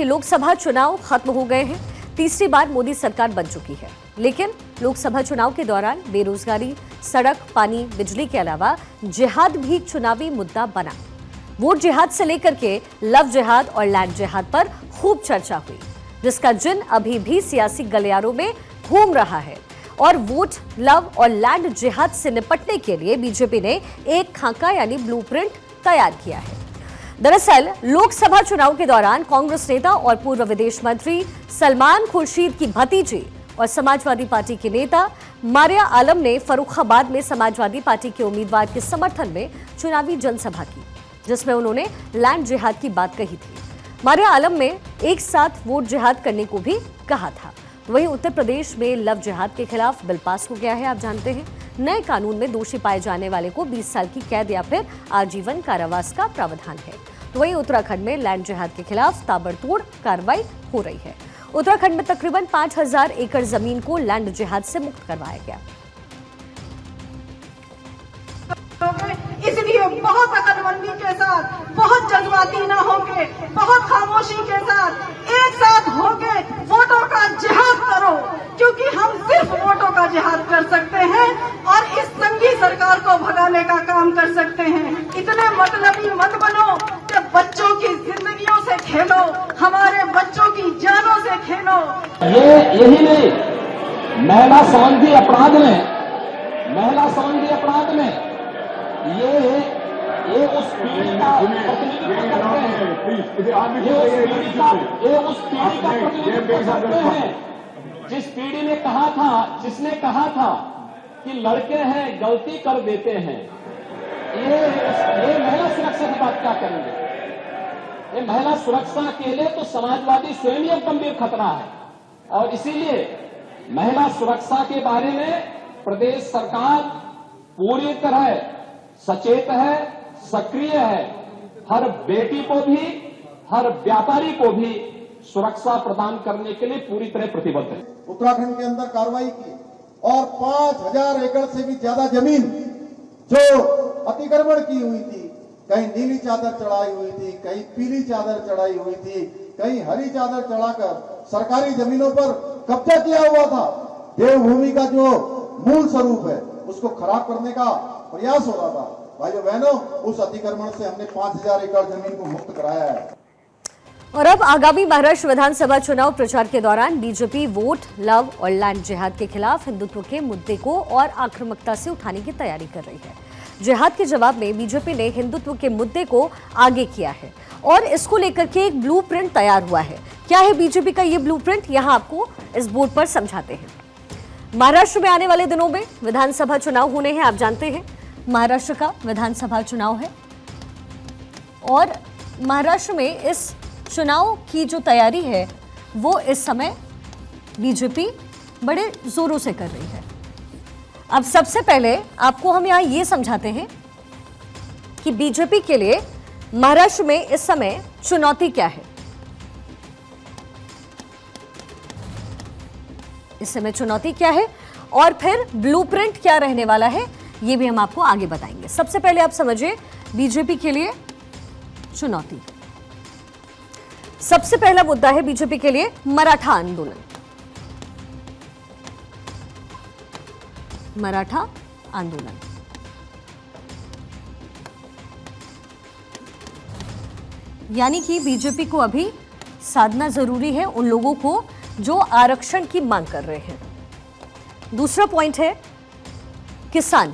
कि लोकसभा चुनाव खत्म हो गए हैं। तीसरी बार मोदी सरकार बन चुकी है, लेकिन लोकसभा चुनाव के दौरान बेरोजगारी, सड़क, पानी, बिजली के अलावा जिहाद भी चुनावी मुद्दा बना। वोट जिहाद से लेकर के लव जिहाद और लैंड जिहाद पर खूब चर्चा हुई, जिसका जिन अभी भी सियासी गलियारों में घूम रहा है। और वोट, लव और लैंड जिहाद से निपटने के लिए बीजेपी ने एक खाका यानी ब्लूप्रिंट तैयार किया है। दरअसल लोकसभा चुनाव के दौरान कांग्रेस नेता और पूर्व विदेश मंत्री सलमान खुर्शीद की भतीजी और समाजवादी पार्टी के नेता मारिया आलम ने फर्रुखाबाद में समाजवादी पार्टी के उम्मीदवार के समर्थन में चुनावी जनसभा की, जिसमें उन्होंने लैंड जिहाद की बात कही थी। मारिया आलम ने एक साथ वोट जिहाद करने को भी कहा था। वहीं उत्तर प्रदेश में लव जिहाद के खिलाफ बिल पास हो गया है। आप जानते हैं, नए कानून में दोषी पाए जाने वाले को 20 साल की कैद या फिर आजीवन कारावास का प्रावधान है। तो वहीं उत्तराखंड में लैंड जिहाद के खिलाफ ताबड़तोड़ कार्रवाई हो रही है। उत्तराखंड में तकरीबन 5000 एकड़ जमीन को लैंड जिहाद से मुक्त करवाया गया। इसलिए बहुत अकलमंदी के साथ, बहुत जज्बाती न होके, बहुत खामोशी के साथ एक साथ होके वोटों का जिहाद करो, क्योंकि हम सिर्फ वोटों का जिहाद कर सकते हैं और इस संघी सरकार को भगाने का काम कर सकते हैं। इतने मतलबी मत बनो कि बच्चों की जिंदगियों से खेलो, हमारे बच्चों की जानों से खेलो। यही नहीं, महिला संबंधी अपराध में ये उस पीढ़ी का प्रतिनिधित्व करते हैं, ये उस पीढ़ी का प्रतिनिधित्व करते हैं जिस पीढ़ी ने कहा था, जिसने कहा था कि लड़के हैं गलती कर देते हैं। ये महिला सुरक्षा की बात क्या करेंगे? ये महिला सुरक्षा के लिए तो समाजवादी स्वयं ही गंभीर खतरा है। और इसीलिए महिला सुरक्षा के बारे में प्रदेश सरकार पूरी तरह सचेत है, सक्रिय है। हर बेटी को भी, हर व्यापारी को भी सुरक्षा प्रदान करने के लिए पूरी तरह प्रतिबद्ध है। उत्तराखंड के अंदर कार्रवाई की और 5000 एकड़ से भी ज्यादा जमीन जो अतिक्रमण की हुई थी, कहीं नीली चादर चढ़ाई हुई थी, कहीं पीली चादर चढ़ाई हुई थी, कहीं हरी चादर चढ़ाकर सरकारी जमीनों पर कब्जा किया हुआ था। देवभूमि का जो मूल स्वरूप है उसको खराब करने का प्रयास हो रहा था। भाइयों बहनों, उस अतिक्रमण से हमने 5000 एकड़ जमीन को मुक्त कराया है। और अब आगामी महाराष्ट्र विधानसभा चुनाव प्रचार के दौरान बीजेपी वोट, लव और लैंड जिहाद के खिलाफ हिंदुत्व के मुद्दे को और आक्रामकता से उठाने की तैयारी कर रही है। जिहाद के जवाब में बीजेपी ने हिंदुत्व के मुद्दे को आगे किया है और इसको लेकर के एक ब्लूप्रिंट तैयार हुआ है। क्या है बीजेपी का ये ब्लूप्रिंट, यहां आपको इस बोर्ड पर समझाते हैं। महाराष्ट्र में आने वाले दिनों में विधानसभा चुनाव होने हैं। आप जानते हैं, महाराष्ट्र का विधानसभा चुनाव है और महाराष्ट्र में इस चुनाव की जो तैयारी है वो इस समय बीजेपी बड़े जोरों से कर रही है। अब सबसे पहले आपको हम यहां ये समझाते हैं कि बीजेपी के लिए महाराष्ट्र में इस समय चुनौती क्या है। इस समय चुनौती क्या है और फिर ब्लूप्रिंट क्या रहने वाला है, ये भी हम आपको आगे बताएंगे। सबसे पहले आप समझिए बीजेपी के लिए चुनौती। सबसे पहला मुद्दा है बीजेपी के लिए मराठा आंदोलन। मराठा आंदोलन यानी कि बीजेपी को अभी साधना जरूरी है उन लोगों को जो आरक्षण की मांग कर रहे हैं। दूसरा पॉइंट है किसान।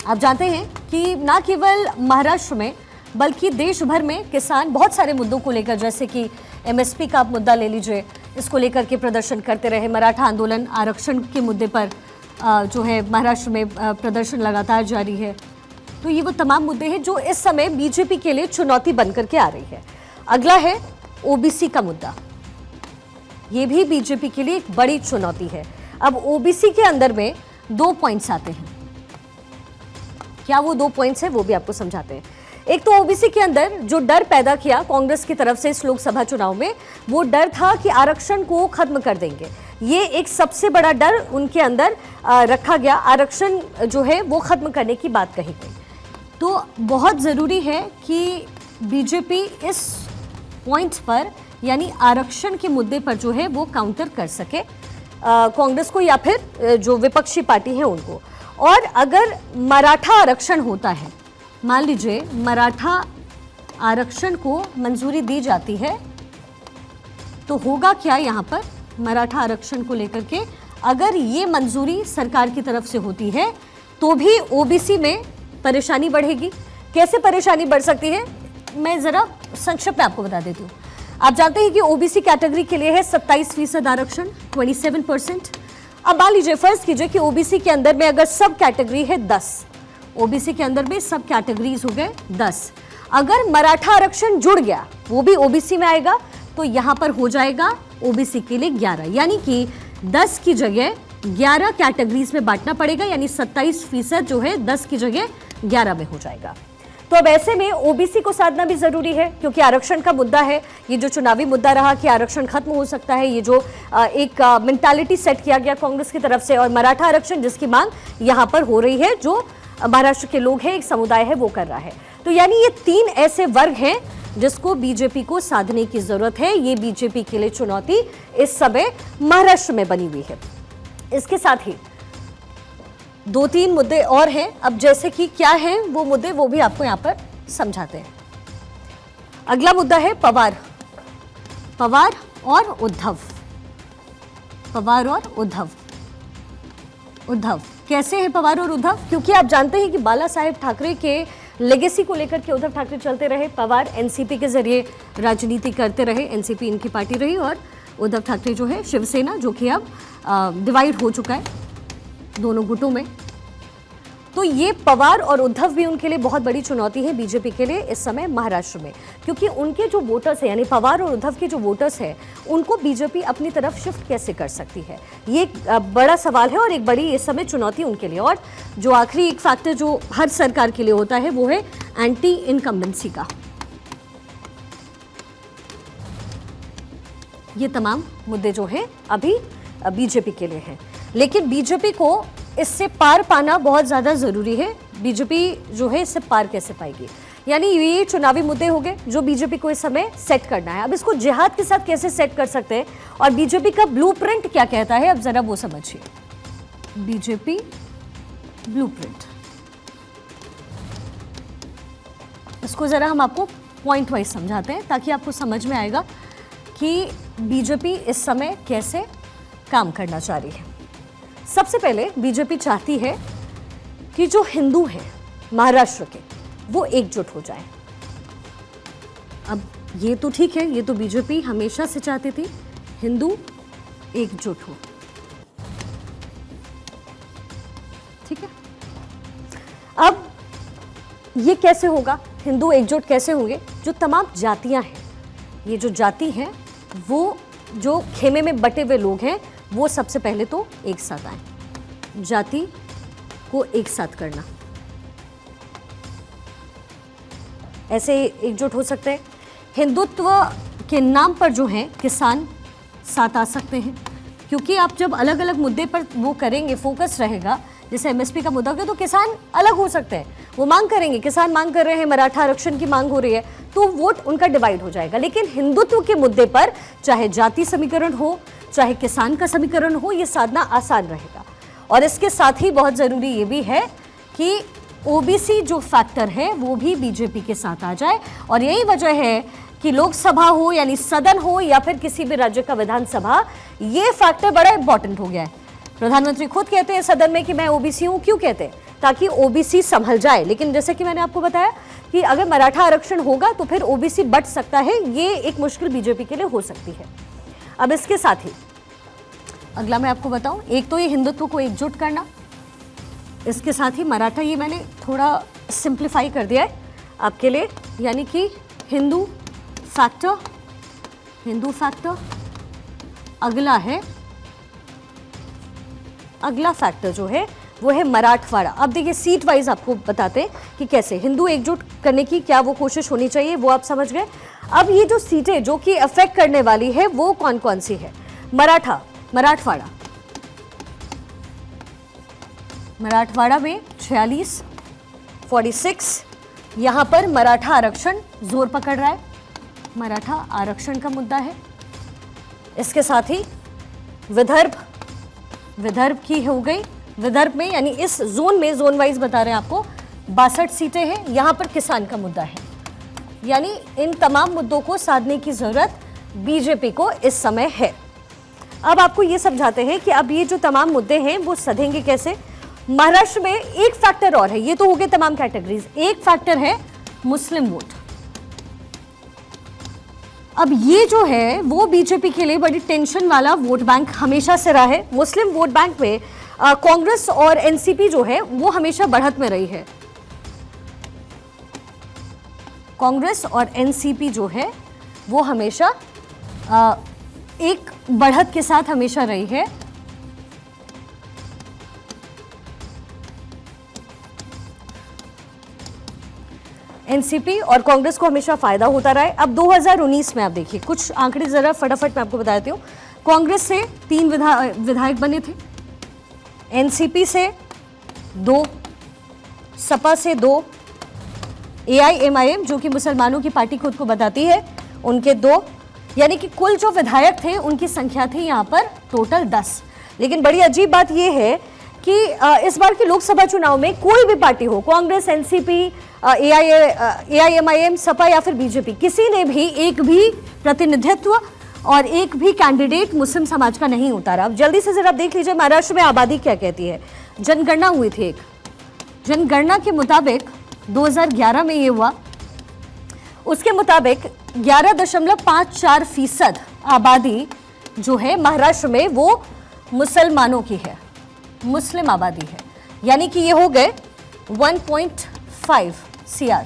आप जानते हैं कि ना केवल महाराष्ट्र में बल्कि देश भर में किसान बहुत सारे मुद्दों को लेकर, जैसे कि एमएसपी का आप मुद्दा ले लीजिए, इसको लेकर के प्रदर्शन करते रहे। मराठा आंदोलन, आरक्षण के मुद्दे पर जो है महाराष्ट्र में प्रदर्शन लगातार जारी है। तो ये वो तमाम मुद्दे हैं जो इस समय बीजेपी के लिए चुनौती बनकर के आ रही है। अगला है ओबीसी का मुद्दा। ये भी बीजेपी के लिए एक बड़ी चुनौती है। अब ओबीसी के अंदर में 2 पॉइंट्स आते हैं। क्या वो 2 पॉइंट्स हैं वो भी आपको समझाते हैं। एक तो ओबीसी के अंदर जो डर पैदा किया कांग्रेस की तरफ से इस लोकसभा चुनाव में, वो डर था कि आरक्षण को खत्म कर देंगे। ये एक सबसे बड़ा डर उनके अंदर रखा गया। आरक्षण जो है वो खत्म करने की बात कही गई। तो बहुत ज़रूरी है कि बीजेपी इस पॉइंट पर यानी आरक्षण के मुद्दे पर जो है वो काउंटर कर सके कांग्रेस को या फिर जो विपक्षी पार्टी है उनको। और अगर मराठा आरक्षण होता है, मान लीजिए मराठा आरक्षण को मंजूरी दी जाती है, तो होगा क्या यहाँ पर मराठा आरक्षण को लेकर के, अगर ये मंजूरी सरकार की तरफ से होती है तो भी ओबीसी में परेशानी बढ़ेगी। कैसे परेशानी बढ़ सकती है, मैं जरा संक्षिप्त में आपको बता देती हूँ। आप जानते हैं कि ओबीसी कैटेगरी के लिए है 27% आरक्षण, 27%। अब मान लीजिए, फर्ज कीजिए कि ओबीसी के अंदर में अगर सब कैटेगरी है 10, ओबीसी के अंदर में सब कैटेगरीज हो गए 10, अगर मराठा आरक्षण जुड़ गया, वो भी ओबीसी में आएगा, तो यहां पर हो जाएगा ओबीसी के लिए 11, यानी कि 10 की जगह 11 कैटेगरीज में बांटना पड़ेगा, यानी 27% जो है 10 की जगह 11 में हो जाएगा। तो अब ऐसे में ओबीसी को साधना भी जरूरी है, क्योंकि आरक्षण का मुद्दा है, ये जो चुनावी मुद्दा रहा कि आरक्षण खत्म हो सकता है, ये जो एक मेंटालिटी सेट किया गया कांग्रेस की तरफ से, और मराठा आरक्षण जिसकी मांग यहाँ पर हो रही है, जो महाराष्ट्र के लोग हैं, एक समुदाय है, वो कर रहा है। तो यानी ये 3 ऐसे वर्ग हैं जिसको बीजेपी को साधने की जरूरत है। ये बीजेपी के लिए चुनौती इस समय महाराष्ट्र में बनी हुई है। इसके साथ ही 2-3 मुद्दे और हैं, अब जैसे कि क्या हैं वो मुद्दे, वो भी आपको यहाँ पर समझाते हैं। अगला मुद्दा है पवार और उद्धव। पवार और उद्धव कैसे हैं पवार और उद्धव? क्योंकि आप जानते हैं कि बाला साहेब ठाकरे के लेगेसी को लेकर के उद्धव ठाकरे चलते रहे। पवार एनसीपी के जरिए राजनीति करते रहे, एनसीपी इनकी पार्टी रही, और उद्धव ठाकरे जो है शिवसेना, जो कि अब डिवाइड हो चुका है दोनों गुटों में। तो ये पवार और उद्धव भी उनके लिए बहुत बड़ी चुनौती है बीजेपी के लिए इस समय महाराष्ट्र में, क्योंकि उनके जो वोटर्स हैं, यानी पवार और उद्धव के जो वोटर्स हैं, उनको बीजेपी अपनी तरफ शिफ्ट कैसे कर सकती है, ये एक बड़ा सवाल है और एक बड़ी इस समय चुनौती उनके लिए। और जो आखिरी एक फैक्टर जो हर सरकार के लिए होता है, वो है एंटी इनकम्बेंसी का। ये तमाम मुद्दे जो हैं अभी बीजेपी के लिए हैं, लेकिन बीजेपी को इससे पार पाना बहुत ज़्यादा ज़रूरी है। बीजेपी जो है इससे पार कैसे पाएगी, यानी ये चुनावी मुद्दे हो गए जो बीजेपी को इस समय सेट करना है। अब इसको जिहाद के साथ कैसे सेट कर सकते हैं और बीजेपी का ब्लूप्रिंट क्या कहता है, अब ज़रा वो समझिए। बीजेपी ब्लूप्रिंट, इसको ज़रा हम आपको पॉइंट वाइज समझाते हैं ताकि आपको समझ में आएगा कि बीजेपी इस समय कैसे काम करना चाह रही है। सबसे पहले बीजेपी चाहती है कि जो हिंदू हैं महाराष्ट्र के, वो एकजुट हो जाए। अब ये तो ठीक है, ये तो बीजेपी हमेशा से चाहती थी, हिंदू एकजुट हो, ठीक है। अब ये कैसे होगा, हिंदू एकजुट कैसे होंगे? जो तमाम जातियां हैं, ये जो जाति हैं, वो जो खेमे में बटे हुए लोग हैं, वो सबसे पहले तो एक साथ आए। जाति को एक साथ करना, ऐसे एकजुट हो सकते हैं। हिंदुत्व के नाम पर जो है किसान साथ आ सकते हैं, क्योंकि आप जब अलग अलग मुद्दे पर वो करेंगे, फोकस रहेगा, जैसे एमएसपी का मुद्दा हो तो किसान अलग हो सकते हैं, वो मांग करेंगे, किसान मांग कर रहे हैं, मराठा आरक्षण की मांग हो रही है, तो वोट उनका डिवाइड हो जाएगा। लेकिन हिंदुत्व के मुद्दे पर चाहे जाति समीकरण हो, चाहे किसान का समीकरण हो, ये साधना आसान रहेगा। और इसके साथ ही बहुत ज़रूरी ये भी है कि ओबीसी जो फैक्टर है वो भी बीजेपी के साथ आ जाए। और यही वजह है कि लोकसभा हो यानी सदन हो या फिर किसी भी राज्य का विधानसभा, ये फैक्टर बड़ा इंपॉर्टेंट हो गया है। प्रधानमंत्री खुद कहते हैं सदन में कि मैं ओबीसी हूँ, क्यों कहते हैं? ताकि ओबीसी संभल जाए। लेकिन जैसे कि मैंने आपको बताया कि अगर मराठा आरक्षण होगा तो फिर ओबीसी बट सकता है, ये एक मुश्किल बीजेपी के लिए हो सकती है। अब इसके साथ ही अगला मैं आपको बताऊं, एक तो ये हिंदुत्व को एकजुट करना, इसके साथ ही मराठा, ये मैंने थोड़ा सिंप्लीफाई कर दिया है आपके लिए, यानी कि हिंदू फैक्टर। अगला फैक्टर जो है वो है मराठवाड़ा। अब देखिए सीट वाइज आपको बताते हैं कि कैसे हिंदू एकजुट करने की क्या वो कोशिश होनी चाहिए, वो आप समझ गए। अब ये जो सीटें जो कि अफेक्ट करने वाली है वो कौन कौन सी है? मराठवाड़ा में 46 यहाँ पर मराठा आरक्षण जोर पकड़ रहा है। मराठा आरक्षण का मुद्दा है। इसके साथ ही विदर्भ की हो गई। विदर्भ में यानी इस जोन में, जोन वाइज बता रहे हैं आपको, 62 सीटें हैं। यहां पर किसान का मुद्दा है। यानी इन तमाम मुद्दों को साधने की जरूरत बीजेपी को इस समय है। अब आपको ये समझाते हैं कि अब ये जो तमाम मुद्दे हैं वो सधेंगे कैसे। महाराष्ट्र में एक फैक्टर और है, ये तो हो गए तमाम कैटेगरीज, एक फैक्टर है मुस्लिम वोट। अब ये जो है वो बीजेपी के लिए बड़ी टेंशन वाला वोट बैंक हमेशा से रहा है। मुस्लिम वोट बैंक में कांग्रेस और एनसीपी जो है वो हमेशा बढ़त में रही है। कांग्रेस और एनसीपी जो है वो हमेशा एक बढ़त के साथ हमेशा रही है। एनसीपी और कांग्रेस को हमेशा फायदा होता रहा है। अब 2019 में आप देखिए कुछ आंकड़े जरा फटाफट मैं आपको बता देती हूँ। कांग्रेस से 3 विधायक बने थे, एनसीपी से 2, सपा से 2, एआईएमआईएम जो कि मुसलमानों की पार्टी खुद को बताती है उनके 2, यानी कि कुल जो विधायक थे उनकी संख्या थी यहाँ पर टोटल 10। लेकिन बड़ी अजीब बात यह है कि इस बार के लोकसभा चुनाव में कोई भी पार्टी हो, कांग्रेस, एनसीपी, एआईएमआईएम, सपा या फिर बीजेपी, किसी ने भी एक भी प्रतिनिधित्व और एक भी कैंडिडेट मुस्लिम समाज का नहीं उतारा। अब जल्दी से जरा देख लीजिए महाराष्ट्र में आबादी क्या कहती है। जनगणना हुई थी एक, जनगणना के मुताबिक 2011 में ये हुआ, उसके मुताबिक 11.54% आबादी जो है महाराष्ट्र में वो मुसलमानों की है, मुस्लिम आबादी है। यानी कि ये हो गए 1.5 CR।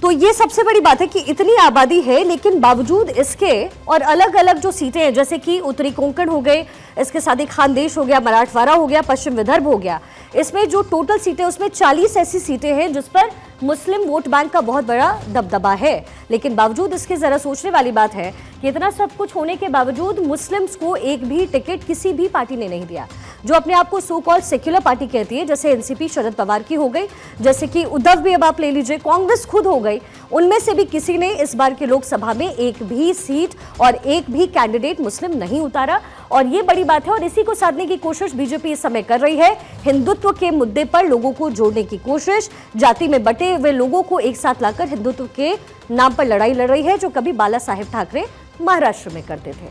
तो ये सबसे बड़ी बात है कि इतनी आबादी है, लेकिन बावजूद इसके और अलग अलग जो सीटें हैं जैसे कि उत्तरी कोंकण हो गए, इसके साथ ही खानदेश हो गया, मराठवाड़ा हो गया, पश्चिम विदर्भ हो गया, इसमें जो टोटल सीटें उसमें 40 ऐसी सीटें हैं जिस पर मुस्लिम वोट बैंक का बहुत बड़ा दबदबा है। लेकिन बावजूद इसके जरा सोचने वाली बात है कि इतना सब कुछ होने के बावजूद मुस्लिम्स को एक भी टिकट किसी भी पार्टी ने नहीं दिया। जो अपने आप को सो कॉल्ड सेक्युलर पार्टी कहती है, जैसे एनसीपी शरद पवार की हो गई, जैसे कि उद्धव भी अब आप ले लीजिए, कांग्रेस खुद हो गई, उनमें से भी किसी ने इस बार के लोकसभा में एक भी सीट और एक भी कैंडिडेट मुस्लिम नहीं उतारा। और ये बड़ी बात है और इसी को साधने की कोशिश बीजेपी इस समय कर रही है। हिंदुत्व के मुद्दे पर लोगों को जोड़ने की कोशिश, जाति में बटे हुए लोगों को एक साथ लाकर हिंदुत्व के नाम पर लड़ाई लड़ रही है, जो कभी बाला साहेब ठाकरे महाराष्ट्र में करते थे।